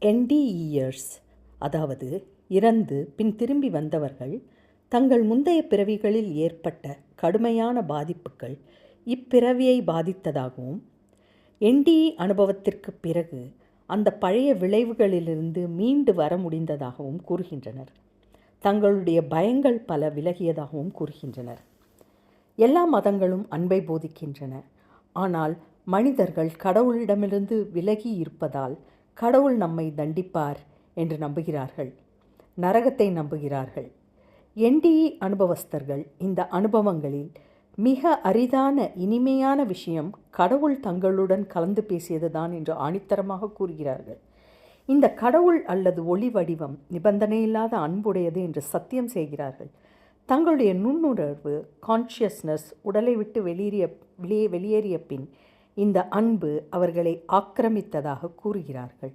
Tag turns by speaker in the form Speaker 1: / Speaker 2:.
Speaker 1: என்டிஇயர்ஸ், அதாவது இறந்து பின் திரும்பி வந்தவர்கள், தங்கள் முந்தைய பிறவிகளில் ஏற்பட்ட கடுமையான பாதிப்புகள் இப்பிறவியை பாதித்ததாகவும், என்டிஇ அனுபவத்திற்கு பிறகு அந்த பழைய விளைவுகளிலிருந்து மீண்டு வர முடிந்ததாகவும் கூறுகின்றனர். தங்களுடைய பயங்கள் பல விலகியதாகவும் கூறுகின்றனர். எல்லா மதங்களும் அன்பை போதிக்கின்றன. ஆனால் மனிதர்கள் கடவுளிடமிருந்து விலகி இருப்பதால் கடவுள் நம்மை தண்டிப்பார் என்று நம்புகிறார்கள். நரகத்தை நம்புகிறார்கள். என்டிஇ அனுபவஸ்தர்கள் இந்த அனுபவங்களில் மிக அரிதான இனிமையான விஷயம் கடவுள் தங்களுடன் கலந்து பேசியதுதான் என்று ஆணித்தரமாக கூறுகிறார்கள். இந்த கடவுள் அல்லது ஒளி வடிவம் நிபந்தனையில்லாத அன்புடையது என்று சத்தியம் செய்கிறார்கள். தங்களுடைய நுண்ணுணர்வு கான்ஷியஸ்னஸ் உடலை விட்டு வெளியேறிய பின் இந்த அன்பு அவர்களை ஆக்கிரமித்ததாக கூறுகிறார்கள்.